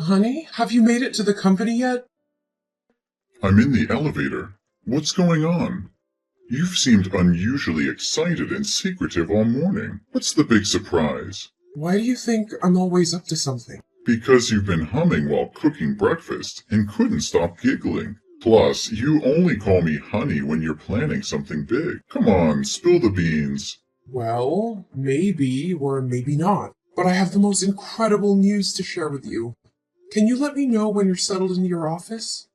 Honey, have you made it to the company yet? I'm in the elevator. What's going on? You've seemed unusually excited and secretive all morning. What's the big surprise? Why do you think I'm always up to something? Because you've been humming while cooking breakfast and couldn't stop giggling. Plus, you only call me honey when you're planning something big. Come on, spill the beans. Well, maybe or maybe not. But I have the most incredible news to share with you. Can you let me know when you're settled into your office?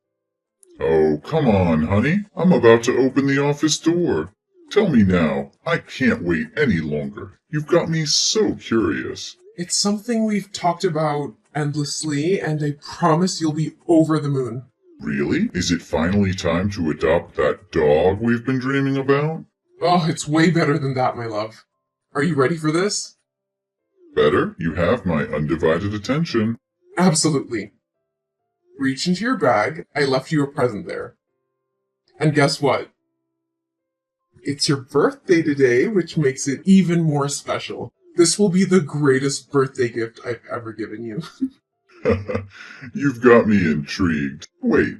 Oh, come on, honey. I'm about to open the office door. Tell me now. I can't wait any longer. You've got me so curious. It's something we've talked about endlessly, and I promise you'll be over the moon. Really? Is it finally time to adopt that dog we've been dreaming about? Oh, it's way better than that, my love. Are you ready for this? Better? You have my undivided attention. Absolutely. Reach into your bag. I left you a present there. And guess what? It's your birthday today, which makes it even more special. This will be the greatest birthday gift I've ever given you. You've got me intrigued. Wait,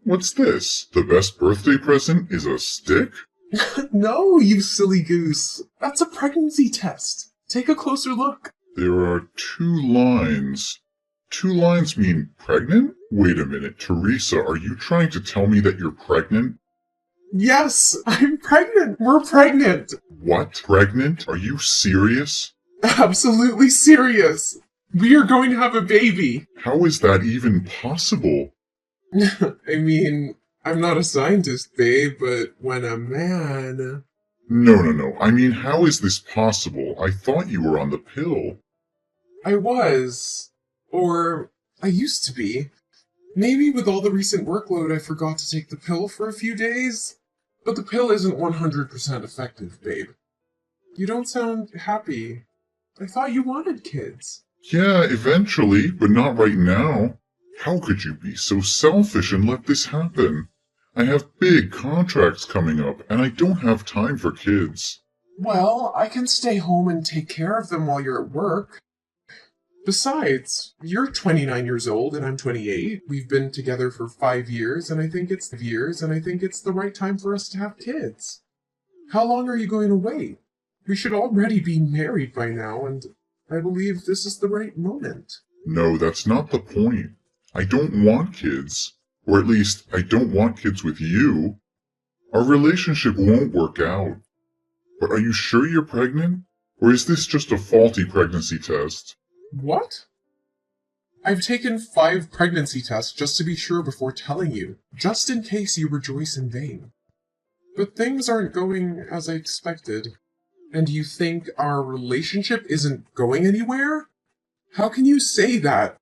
what's this? The best birthday present is a stick? No, you silly goose. That's a pregnancy test. Take a closer look. There are 2 lines. 2 lines mean pregnant? Wait a minute, Teresa, are you trying to tell me that you're pregnant? Yes, I'm pregnant. We're pregnant. What? Pregnant? Are you serious? Absolutely serious. We are going to have a baby. How is that even possible? I mean, I'm not a scientist, babe, but when a man... No. I mean, how is this possible? I thought you were on the pill. I was. Or I used to be. Maybe with all the recent workload I forgot to take the pill for a few days. But the pill isn't 100% effective, babe. You don't sound happy. I thought you wanted kids. Yeah, eventually, but not right now. How could you be so selfish and let this happen? I have big contracts coming up, and I don't have time for kids. Well, I can stay home and take care of them while you're at work. Besides, you're 29 years old and I'm 28. We've been together for 5 years, and I think it's the right time for us to have kids. How long are you going to wait? We should already be married by now, and I believe this is the right moment. No, that's not the point. I don't want kids. Or at least, I don't want kids with you. Our relationship won't work out. But are you sure you're pregnant? Or is this just a faulty pregnancy test? What? I've taken 5 pregnancy tests just to be sure before telling you, just in case you rejoice in vain. But things aren't going as I expected. And you think our relationship isn't going anywhere? How can you say that?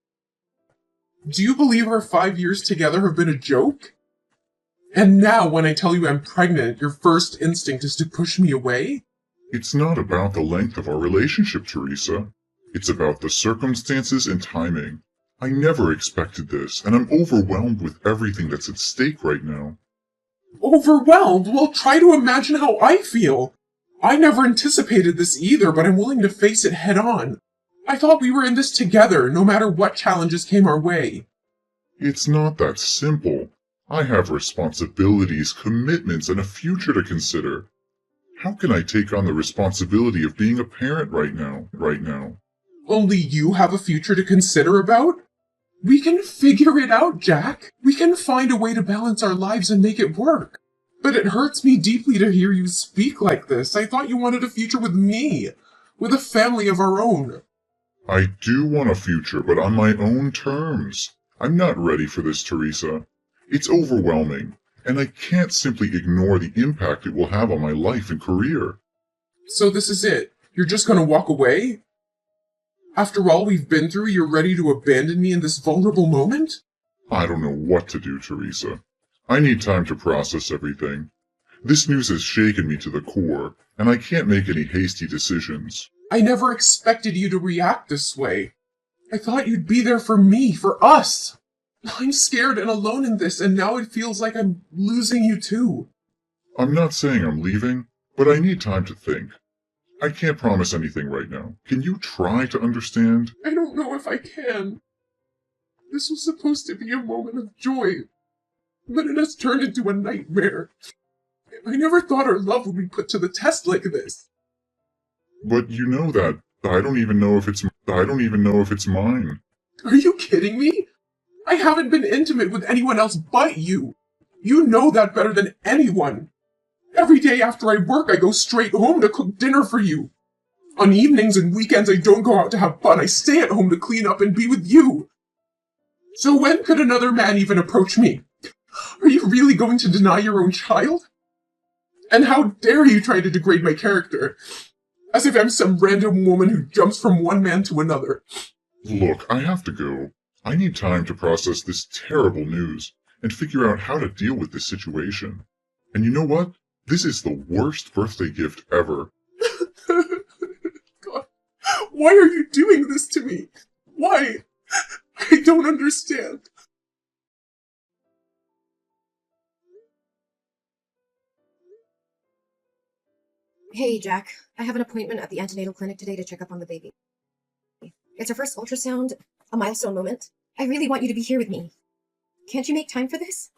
Do you believe our 5 years together have been a joke? And now, when I tell you I'm pregnant, your first instinct is to push me away? It's not about the length of our relationship, Teresa. It's about the circumstances and timing. I never expected this, and I'm overwhelmed with everything that's at stake right now. Overwhelmed? Well, try to imagine how I feel. I never anticipated this either, but I'm willing to face it head on. I thought we were in this together, no matter what challenges came our way. It's not that simple. I have responsibilities, commitments, and a future to consider. How can I take on the responsibility of being a parent right now? Only you have a future to consider about? We can figure it out, Jack. We can find a way to balance our lives and make it work. But it hurts me deeply to hear you speak like this. I thought you wanted a future with me, with a family of our own. I do want a future, but on my own terms. I'm not ready for this, Teresa. It's overwhelming, and I can't simply ignore the impact it will have on my life and career. So this is it? You're just gonna walk away? After all we've been through, you're ready to abandon me in this vulnerable moment? I don't know what to do, Teresa. I need time to process everything. This news has shaken me to the core, and I can't make any hasty decisions. I never expected you to react this way. I thought you'd be there for me, for us. I'm scared and alone in this, and now it feels like I'm losing you too. I'm not saying I'm leaving, but I need time to think. I can't promise anything right now. Can you try to understand? I don't know if I can. This was supposed to be a moment of joy, but it has turned into a nightmare. I never thought our love would be put to the test like this. But you know that I don't even know if it's mine. Are you kidding me? I haven't been intimate with anyone else but you. You know that better than anyone. Every day after I work, I go straight home to cook dinner for you. On evenings and weekends, I don't go out to have fun. I stay at home to clean up and be with you. So when could another man even approach me? Are you really going to deny your own child? And how dare you try to degrade my character? As if I'm some random woman who jumps from one man to another. Look, I have to go. I need time to process this terrible news and figure out how to deal with this situation. And you know what? This is the worst birthday gift ever. God, why are you doing this to me? Why? I don't understand. Hey, Jack. I have an appointment at the antenatal clinic today to check up on the baby. It's her first ultrasound, a milestone moment. I really want you to be here with me. Can't you make time for this?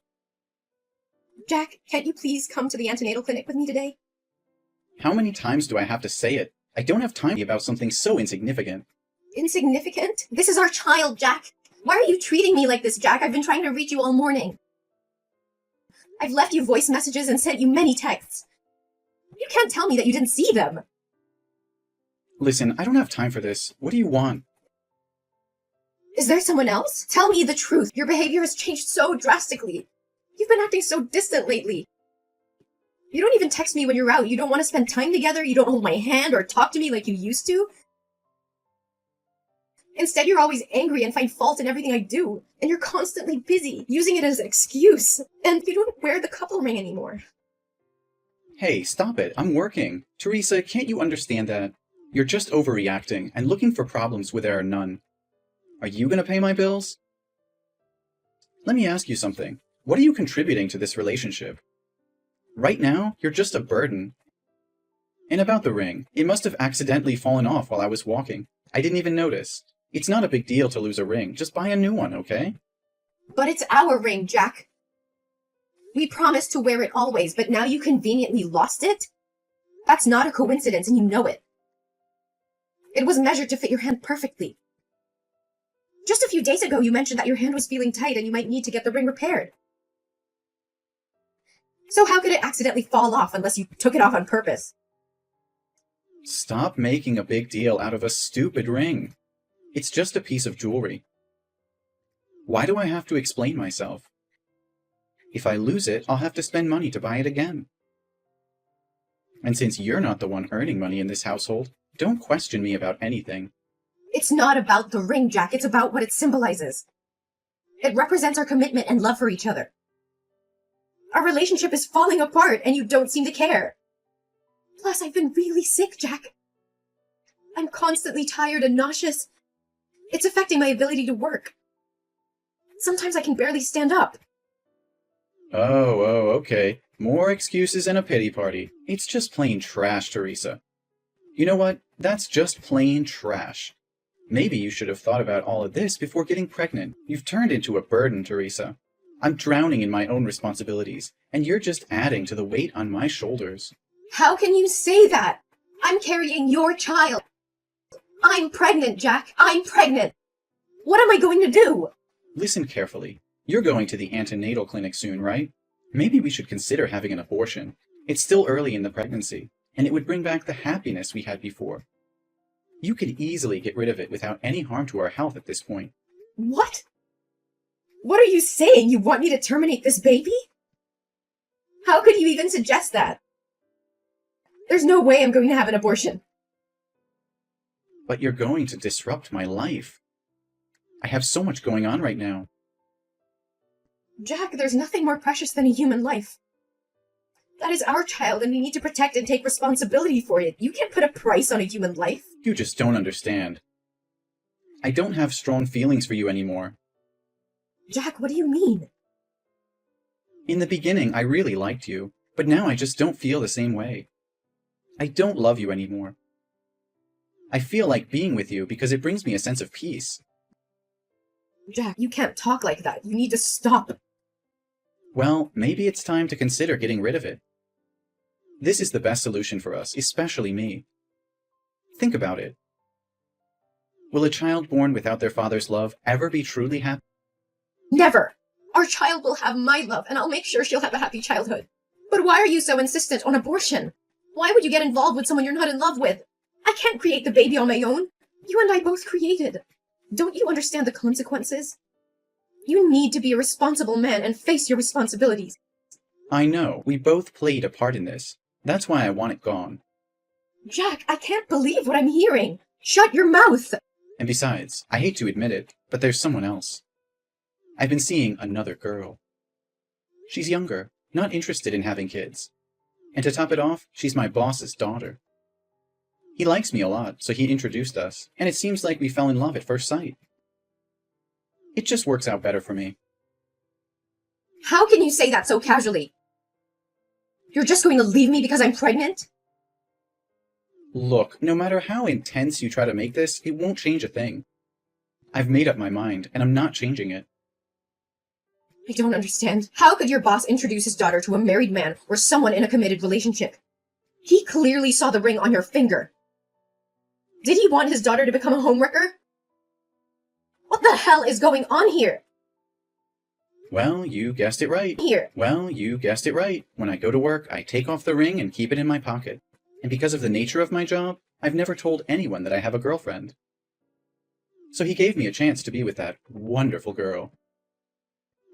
Jack, can't you please come to the antenatal clinic with me today? How many times do I have to say it? I don't have time about something so insignificant. Insignificant? This is our child, Jack. Why are you treating me like this, Jack? I've been trying to reach you all morning. I've left you voice messages and sent you many texts. You can't tell me that you didn't see them. Listen, I don't have time for this. What do you want? Is there someone else? Tell me the truth. Your behavior has changed so drastically. You've been acting so distant lately. You don't even text me when you're out. You don't want to spend time together. You don't hold my hand or talk to me like you used to. Instead, you're always angry and find fault in everything I do. And you're constantly busy, using it as an excuse. And you don't wear the couple ring anymore. Hey, stop it. I'm working. Teresa, can't you understand that? You're just overreacting and looking for problems where there are none. Are you gonna pay my bills? Let me ask you something. What are you contributing to this relationship? Right now, you're just a burden. And about the ring, it must have accidentally fallen off while I was walking. I didn't even notice. It's not a big deal to lose a ring. Just buy a new one, okay? But it's our ring, Jack. We promised to wear it always, but now you conveniently lost it? That's not a coincidence, and you know it. It was measured to fit your hand perfectly. Just a few days ago, you mentioned that your hand was feeling tight and you might need to get the ring repaired. So how could it accidentally fall off unless you took it off on purpose? Stop making a big deal out of a stupid ring. It's just a piece of jewelry. Why do I have to explain myself? If I lose it, I'll have to spend money to buy it again. And since you're not the one earning money in this household, don't question me about anything. It's not about the ring, Jack. It's about what it symbolizes. It represents our commitment and love for each other. Our relationship is falling apart and you don't seem to care. Plus, I've been really sick, Jack. I'm constantly tired and nauseous. It's affecting my ability to work. Sometimes I can barely stand up. Oh, okay. More excuses and a pity party. It's just plain trash, Teresa. You know what? That's just plain trash. Maybe you should have thought about all of this before getting pregnant. You've turned into a burden, Teresa. I'm drowning in my own responsibilities, and you're just adding to the weight on my shoulders. How can you say that? I'm carrying your child. I'm pregnant, Jack. I'm pregnant. What am I going to do? Listen carefully. You're going to the antenatal clinic soon, right? Maybe we should consider having an abortion. It's still early in the pregnancy, and it would bring back the happiness we had before. You could easily get rid of it without any harm to our health at this point. What? What are you saying? You want me to terminate this baby? How could you even suggest that? There's no way I'm going to have an abortion. But you're going to disrupt my life. I have so much going on right now. Jack, there's nothing more precious than a human life. That is our child, and we need to protect and take responsibility for it. You can't put a price on a human life. You just don't understand. I don't have strong feelings for you anymore. Jack, what do you mean? In the beginning, I really liked you, but now I just don't feel the same way. I don't love you anymore. I feel like being with you because it brings me a sense of peace. Jack, you can't talk like that. You need to stop. Well, maybe it's time to consider getting rid of it. This is the best solution for us, especially me. Think about it. Will a child born without their father's love ever be truly happy? Never! Our child will have my love, and I'll make sure she'll have a happy childhood. But why are you so insistent on abortion? Why would you get involved with someone you're not in love with? I can't create the baby on my own. You and I both created. Don't you understand the consequences? You need to be a responsible man and face your responsibilities. I know, we both played a part in this. That's why I want it gone. Jack, I can't believe what I'm hearing. Shut your mouth! And besides, I hate to admit it, but there's someone else. I've been seeing another girl. She's younger, not interested in having kids. And to top it off, she's my boss's daughter. He likes me a lot, so he introduced us, and it seems like we fell in love at first sight. It just works out better for me. How can you say that so casually? You're just going to leave me because I'm pregnant? Look, no matter how intense you try to make this, it won't change a thing. I've made up my mind, and I'm not changing it. I don't understand. How could your boss introduce his daughter to a married man or someone in a committed relationship? He clearly saw the ring on your finger. Did he want his daughter to become a homewrecker? What the hell is going on here? Well, you guessed it right. When I go to work, I take off the ring and keep it in my pocket. And because of the nature of my job, I've never told anyone that I have a girlfriend. So he gave me a chance to be with that wonderful girl.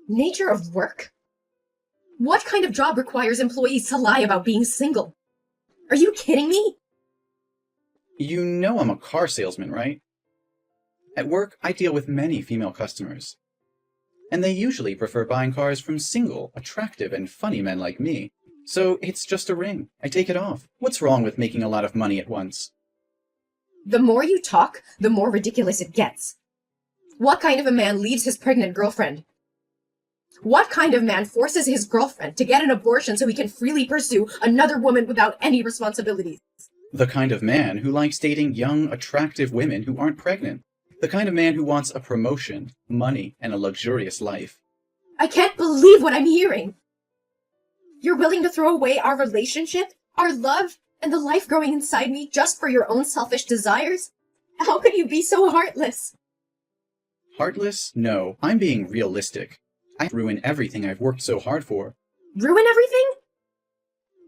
Nature of work? What kind of job requires employees to lie about being single? Are you kidding me? You know I'm a car salesman, right? At work, I deal with many female customers. And they usually prefer buying cars from single, attractive, and funny men like me. So it's just a ring. I take it off. What's wrong with making a lot of money at once? The more you talk, the more ridiculous it gets. What kind of a man leaves his pregnant girlfriend? What kind of man forces his girlfriend to get an abortion so he can freely pursue another woman without any responsibilities? The kind of man who likes dating young, attractive women who aren't pregnant. The kind of man who wants a promotion, money, and a luxurious life. I can't believe what I'm hearing. You're willing to throw away our relationship, our love, and the life growing inside me just for your own selfish desires? How could you be so heartless? Heartless? No, I'm being realistic. I ruin everything I've worked so hard for. Ruin everything?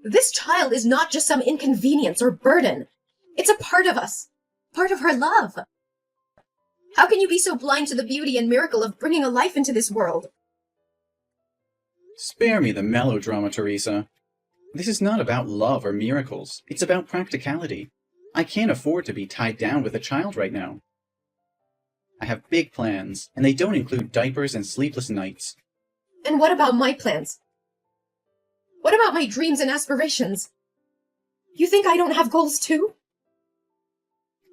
This child is not just some inconvenience or burden. It's a part of us. Part of her love. How can you be so blind to the beauty and miracle of bringing a life into this world? Spare me the melodrama, Teresa. This is not about love or miracles. It's about practicality. I can't afford to be tied down with a child right now. I have big plans, and they don't include diapers and sleepless nights. And what about my plans? What about my dreams and aspirations? You think I don't have goals too?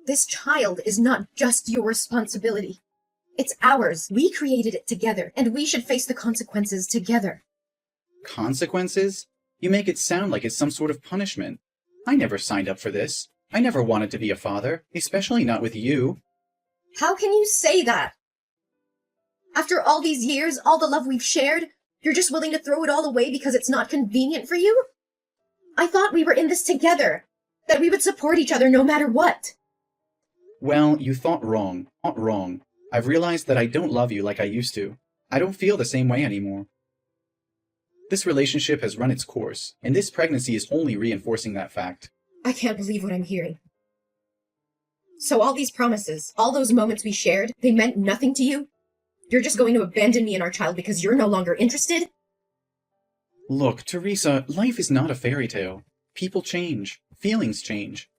This child is not just your responsibility. It's ours. We created it together, and we should face the consequences together. Consequences? You make it sound like it's some sort of punishment. I never signed up for this. I never wanted to be a father, especially not with you. How can you say that? After all these years, all the love we've shared, you're just willing to throw it all away because it's not convenient for you? I thought we were in this together, that we would support each other no matter what. Well, you thought wrong. Not wrong. I've realized that I don't love you like I used to. I don't feel the same way anymore. This relationship has run its course, and this pregnancy is only reinforcing that fact. I can't believe what I'm hearing. So all these promises, all those moments we shared, they meant nothing to you? You're just going to abandon me and our child because you're no longer interested? Look, Teresa, life is not a fairy tale. People change. Feelings change.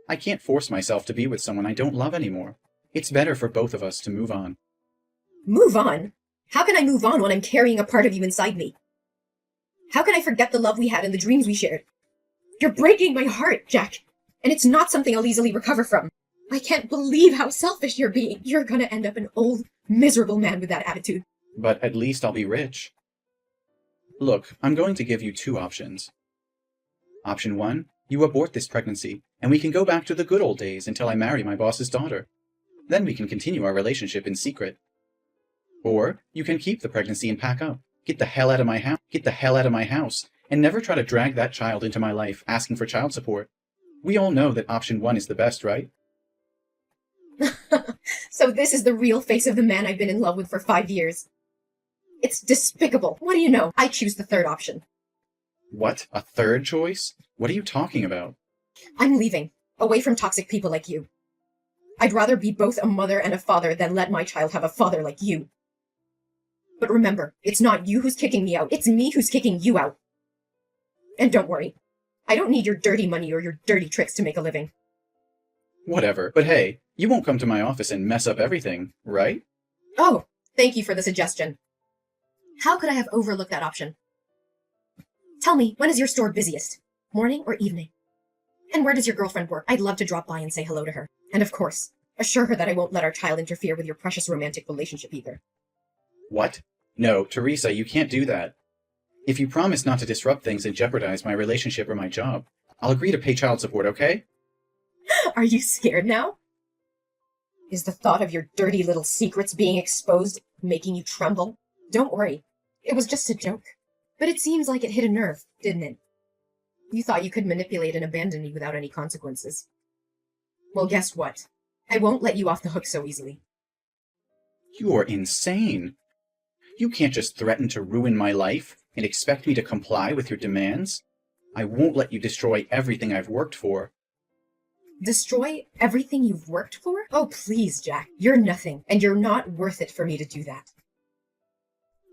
I can't force myself to be with someone I don't love anymore. It's better for both of us to move on. Move on? How can I move on when I'm carrying a part of you inside me? How can I forget the love we had and the dreams we shared? You're breaking my heart, Jack, and it's not something I'll easily recover from. I can't believe how selfish you're being. You're gonna end up an old, miserable man with that attitude. But at least I'll be rich. Look, I'm going to give you two options. Option 1, you abort this pregnancy, and we can go back to the good old days until I marry my boss's daughter. Then we can continue our relationship in secret. Or you can keep the pregnancy and pack up. Get the hell out of my house. Get the hell out of my house. And never try to drag that child into my life asking for child support. We all know that option 1 is the best, right? So this is the real face of the man I've been in love with for 5 years. It's despicable. What do you know? I choose the third option. What? A third choice? What are you talking about? I'm leaving, away from toxic people like you. I'd rather be both a mother and a father than let my child have a father like you. But remember, it's not you who's kicking me out. It's me who's kicking you out. And don't worry, I don't need your dirty money or your dirty tricks to make a living. Whatever. But hey, you won't come to my office and mess up everything, right? Oh, thank you for the suggestion. How could I have overlooked that option? Tell me, when is your store busiest? Morning or evening? And where does your girlfriend work? I'd love to drop by and say hello to her. And of course, assure her that I won't let our child interfere with your precious romantic relationship either. What? No, Teresa, you can't do that. If you promise not to disrupt things and jeopardize my relationship or my job, I'll agree to pay child support, okay? Are you scared now? Is the thought of your dirty little secrets being exposed making you tremble? Don't worry. It was just a joke. But it seems like it hit a nerve, didn't it? You thought you could manipulate and abandon me without any consequences. Well, guess what? I won't let you off the hook so easily. You're insane. You can't just threaten to ruin my life and expect me to comply with your demands. I won't let you destroy everything I've worked for. Destroy everything you've worked for? Oh, please, Jack. You're nothing, and you're not worth it for me to do that.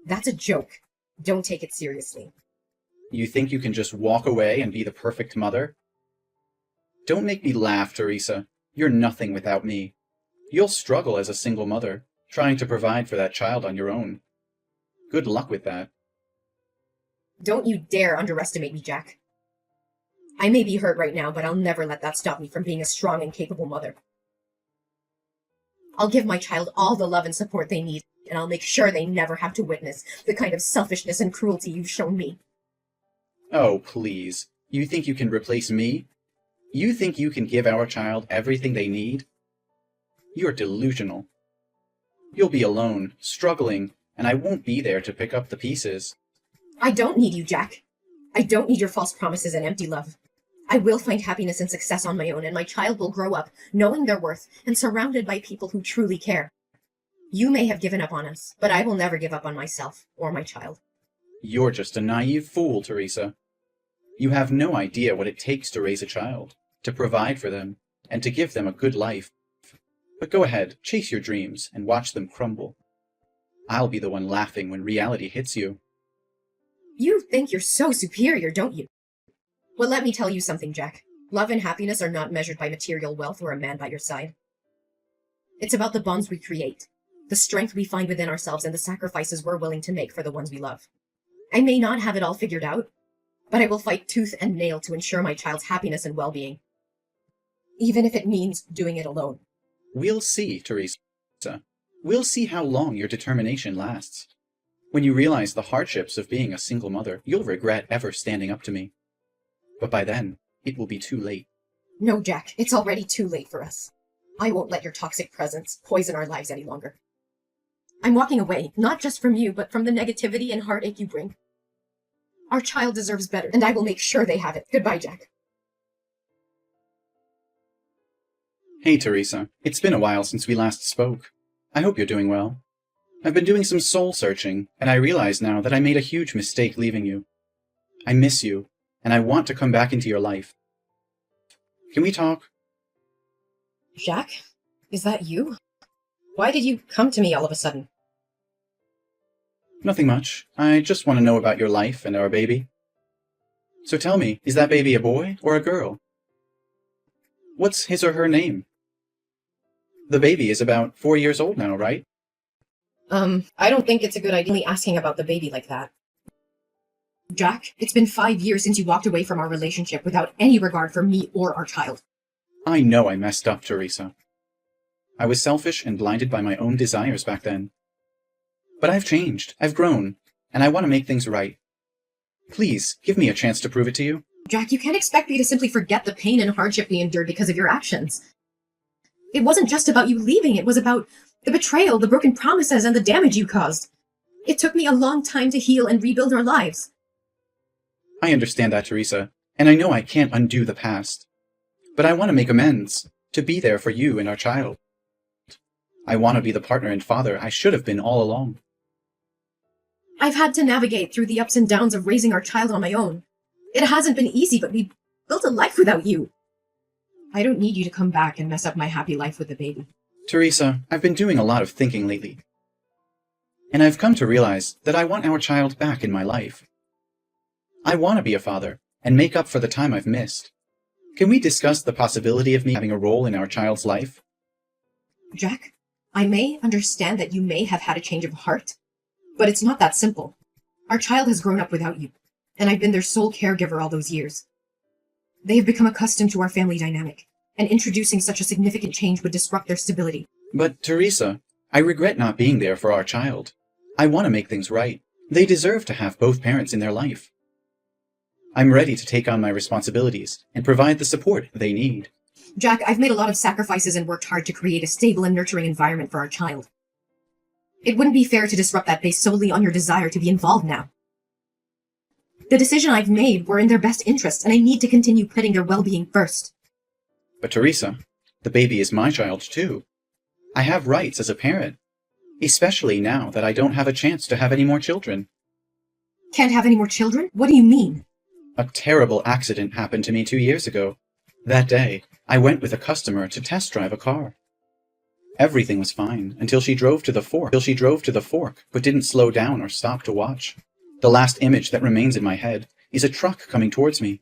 That's a joke. Don't take it seriously. You think you can just walk away and be the perfect mother? Don't make me laugh, Teresa. You're nothing without me. You'll struggle as a single mother, trying to provide for that child on your own. Good luck with that. Don't you dare underestimate me, Jack. I may be hurt right now, but I'll never let that stop me from being a strong and capable mother. I'll give my child all the love and support they need, and I'll make sure they never have to witness the kind of selfishness and cruelty you've shown me. Oh, please. You think you can replace me? You think you can give our child everything they need? You're delusional. You'll be alone, struggling, and I won't be there to pick up the pieces. I don't need you, Jack. I don't need your false promises and empty love. I will find happiness and success on my own, and my child will grow up knowing their worth and surrounded by people who truly care. You may have given up on us, but I will never give up on myself or my child. You're just a naive fool, Teresa. You have no idea what it takes to raise a child, to provide for them, and to give them a good life. But go ahead, chase your dreams, and watch them crumble. I'll be the one laughing when reality hits you. You think you're so superior, don't you? Well, let me tell you something, Jack. Love and happiness are not measured by material wealth or a man by your side. It's about the bonds we create, the strength we find within ourselves, and the sacrifices we're willing to make for the ones we love. I may not have it all figured out, but I will fight tooth and nail to ensure my child's happiness and well-being. Even if it means doing it alone. We'll see, Teresa. We'll see how long your determination lasts. When you realize the hardships of being a single mother, you'll regret ever standing up to me. But by then, it will be too late. No, Jack, it's already too late for us. I won't let your toxic presence poison our lives any longer. I'm walking away, not just from you, but from the negativity and heartache you bring. Our child deserves better, and I will make sure they have it. Goodbye, Jack. Hey, Teresa. It's been a while since we last spoke. I hope you're doing well. I've been doing some soul searching, and I realize now that I made a huge mistake leaving you. I miss you, and I want to come back into your life. Can we talk? Jack? Is that you? Why did you come to me all of a sudden? Nothing much. I just want to know about your life and our baby. So tell me, is that baby a boy or a girl? What's his or her name? The baby is about 4 years old now, right? I don't think it's a good idea asking about the baby like that. Jack, it's been 5 years since you walked away from our relationship without any regard for me or our child. I know I messed up, Teresa. I was selfish and blinded by my own desires back then. But I've changed, I've grown, and I want to make things right. Please, give me a chance to prove it to you. Jack, you can't expect me to simply forget the pain and hardship we endured because of your actions. It wasn't just about you leaving, it was about The betrayal, the broken promises, and the damage you caused. It took me a long time to heal and rebuild our lives. I understand that, Teresa, and I know I can't undo the past. But I want to make amends, to be there for you and our child. I want to be the partner and father I should have been all along. I've had to navigate through the ups and downs of raising our child on my own. It hasn't been easy, but we built a life without you. I don't need you to come back and mess up my happy life with the baby. Teresa, I've been doing a lot of thinking lately. And I've come to realize that I want our child back in my life. I want to be a father and make up for the time I've missed. Can we discuss the possibility of me having a role in our child's life? Jack, I may understand that you may have had a change of heart, but it's not that simple. Our child has grown up without you, and I've been their sole caregiver all those years. They have become accustomed to our family dynamic, and introducing such a significant change would disrupt their stability. But, Teresa, I regret not being there for our child. I want to make things right. They deserve to have both parents in their life. I'm ready to take on my responsibilities and provide the support they need. Jack, I've made a lot of sacrifices and worked hard to create a stable and nurturing environment for our child. It wouldn't be fair to disrupt that based solely on your desire to be involved now. The decision I've made were in their best interest, and I need to continue putting their well-being first. But Teresa, the baby is my child too. I have rights as a parent, especially now that I don't have a chance to have any more children. Can't have any more children? What do you mean? A terrible accident happened to me 2 years ago. That day, I went with a customer to test drive a car. Everything was fine until she drove to the fork, but didn't slow down or stop to watch. The last image that remains in my head is a truck coming towards me.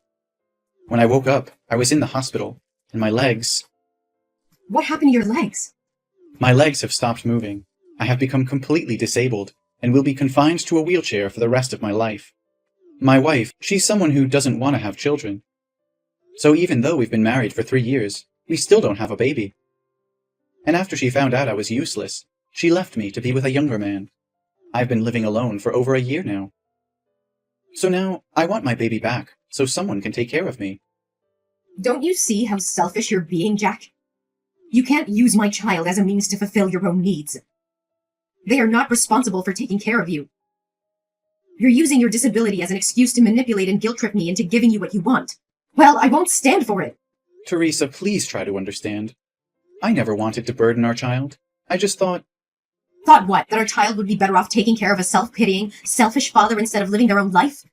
When I woke up, I was in the hospital, and my legs... What happened to your legs? My legs have stopped moving. I have become completely disabled, and will be confined to a wheelchair for the rest of my life. My wife, she's someone who doesn't want to have children. So even though we've been married for 3 years, we still don't have a baby. And after she found out I was useless, she left me to be with a younger man. I've been living alone for over a year now. So now, I want my baby back, so someone can take care of me. Don't you see how selfish you're being, Jack? You can't use my child as a means to fulfill your own needs. They are not responsible for taking care of you. You're using your disability as an excuse to manipulate and guilt-trip me into giving you what you want. Well, I won't stand for it. Teresa, please try to understand. I never wanted to burden our child. I just thought... Thought what? That our child would be better off taking care of a self-pitying, selfish father instead of living their own life?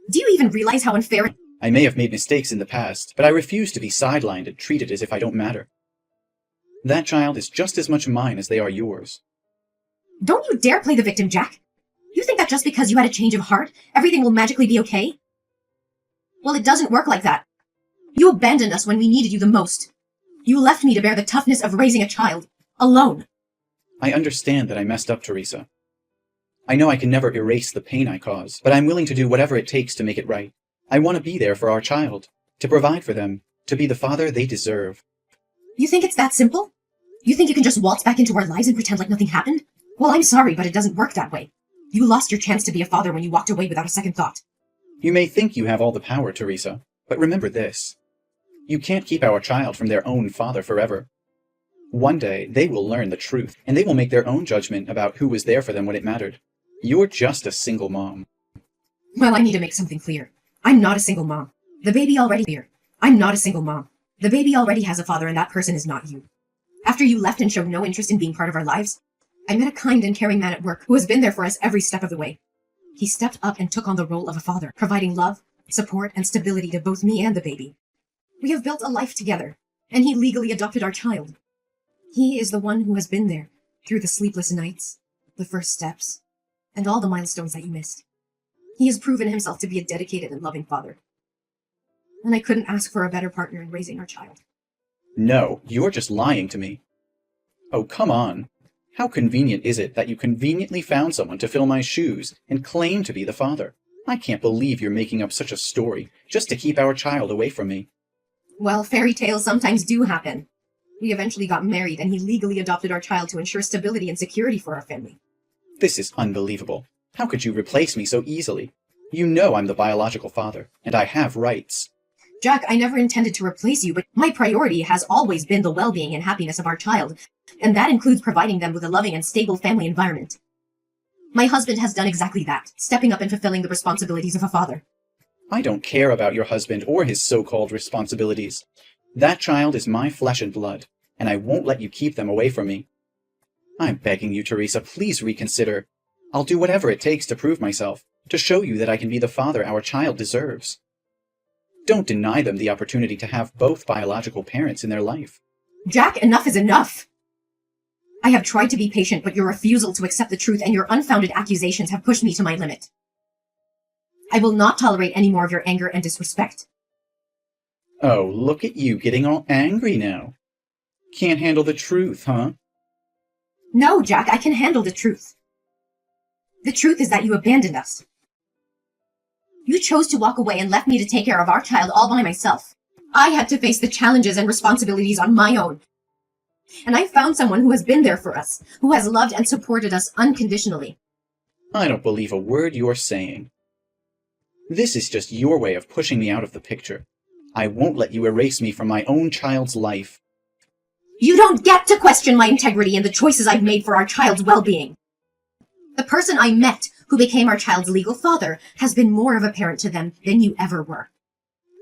Do you even realize how unfair... I may have made mistakes in the past, but I refuse to be sidelined and treated as if I don't matter. That child is just as much mine as they are yours. Don't you dare play the victim, Jack. You think that just because you had a change of heart, everything will magically be okay? Well, it doesn't work like that. You abandoned us when we needed you the most. You left me to bear the toughness of raising a child, alone. I understand that I messed up, Teresa. I know I can never erase the pain I caused, but I'm willing to do whatever it takes to make it right. I want to be there for our child, to provide for them, to be the father they deserve. You think it's that simple? You think you can just waltz back into our lives and pretend like nothing happened? Well, I'm sorry, but it doesn't work that way. You lost your chance to be a father when you walked away without a second thought. You may think you have all the power, Teresa, but remember this. You can't keep our child from their own father forever. One day, they will learn the truth, and they will make their own judgment about who was there for them when it mattered. You're just a single mom. Well, I need to make something clear. I'm not a single mom. The baby already here. I'm not a single mom. The baby already has a father, and that person is not you. After you left and showed no interest in being part of our lives, I met a kind and caring man at work who has been there for us every step of the way. He stepped up and took on the role of a father, providing love, support, and stability to both me and the baby. We have built a life together, and he legally adopted our child. He is the one who has been there through the sleepless nights, the first steps, and all the milestones that you missed. He has proven himself to be a dedicated and loving father. And I couldn't ask for a better partner in raising our child. No, you're just lying to me. Oh, come on. How convenient is it that you conveniently found someone to fill my shoes and claim to be the father? I can't believe you're making up such a story just to keep our child away from me. Well, fairy tales sometimes do happen. We eventually got married, and he legally adopted our child to ensure stability and security for our family. This is unbelievable. How could you replace me so easily? You know I'm the biological father, and I have rights. Jack, I never intended to replace you, but my priority has always been the well-being and happiness of our child, and that includes providing them with a loving and stable family environment. My husband has done exactly that, stepping up and fulfilling the responsibilities of a father. I don't care about your husband or his so-called responsibilities. That child is my flesh and blood, and I won't let you keep them away from me. I'm begging you, Teresa, please reconsider. I'll do whatever it takes to prove myself, to show you that I can be the father our child deserves. Don't deny them the opportunity to have both biological parents in their life. Jack, enough is enough! I have tried to be patient, but your refusal to accept the truth and your unfounded accusations have pushed me to my limit. I will not tolerate any more of your anger and disrespect. Oh, look at you getting all angry now. Can't handle the truth, huh? No, Jack, I can handle the truth. The truth is that you abandoned us. You chose to walk away and left me to take care of our child all by myself. I had to face the challenges and responsibilities on my own. And I found someone who has been there for us, who has loved and supported us unconditionally. I don't believe a word you're saying. This is just your way of pushing me out of the picture. I won't let you erase me from my own child's life. You don't get to question my integrity and the choices I've made for our child's well-being. The person I met, who became our child's legal father, has been more of a parent to them than you ever were.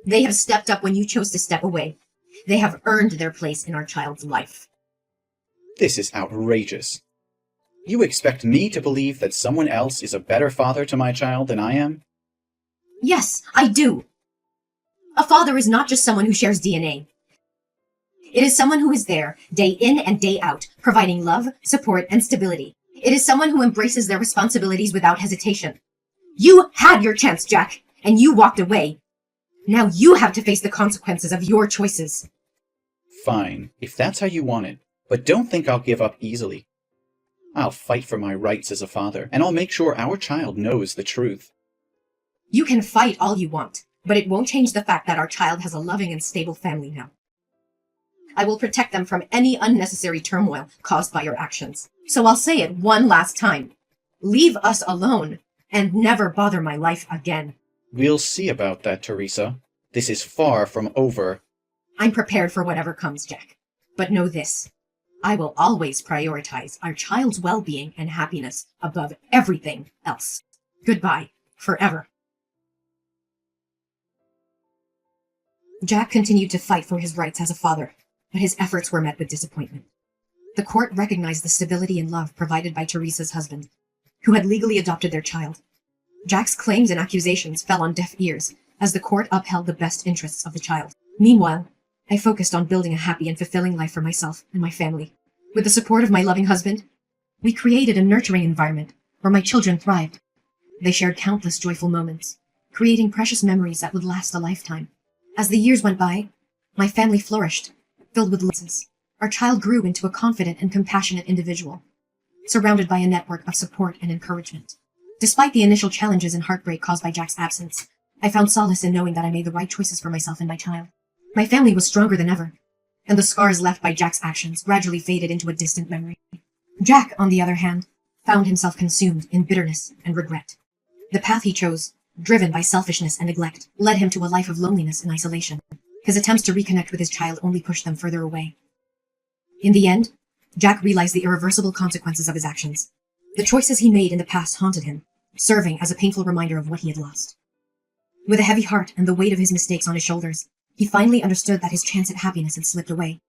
They have stepped up when you chose to step away. They have earned their place in our child's life. This is outrageous. You expect me to believe that someone else is a better father to my child than I am? Yes, I do. A father is not just someone who shares DNA. It is someone who is there, day in and day out, providing love, support, and stability. It is someone who embraces their responsibilities without hesitation. You had your chance, Jack, and you walked away. Now you have to face the consequences of your choices. Fine, if that's how you want it, but don't think I'll give up easily. I'll fight for my rights as a father, and I'll make sure our child knows the truth. You can fight all you want, but it won't change the fact that our child has a loving and stable family now. I will protect them from any unnecessary turmoil caused by your actions. So I'll say it one last time. Leave us alone, and never bother my life again. We'll see about that, Teresa. This is far from over. I'm prepared for whatever comes, Jack. But know this. I will always prioritize our child's well-being and happiness above everything else. Goodbye, forever. Jack continued to fight for his rights as a father, but his efforts were met with disappointment. The court recognized the stability and love provided by Teresa's husband, who had legally adopted their child. Jack's claims and accusations fell on deaf ears as the court upheld the best interests of the child. Meanwhile, I focused on building a happy and fulfilling life for myself and my family. With the support of my loving husband, we created a nurturing environment where my children thrived. They shared countless joyful moments, creating precious memories that would last a lifetime. As the years went by, my family flourished, filled with lessons. Our child grew into a confident and compassionate individual, surrounded by a network of support and encouragement. Despite the initial challenges and heartbreak caused by Jack's absence, I found solace in knowing that I made the right choices for myself and my child. My family was stronger than ever, and the scars left by Jack's actions gradually faded into a distant memory. Jack, on the other hand, found himself consumed in bitterness and regret. The path he chose, driven by selfishness and neglect, led him to a life of loneliness and isolation. His attempts to reconnect with his child only pushed them further away. In the end, Jack realized the irreversible consequences of his actions. The choices he made in the past haunted him, serving as a painful reminder of what he had lost. With a heavy heart and the weight of his mistakes on his shoulders, he finally understood that his chance at happiness had slipped away.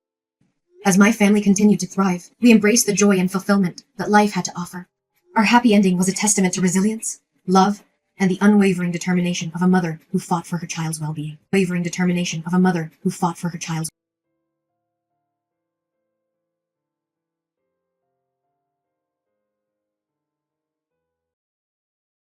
As my family continued to thrive, we embraced the joy and fulfillment that life had to offer. Our happy ending was a testament to resilience, love, and the unwavering determination of a mother who fought for her child's well-being.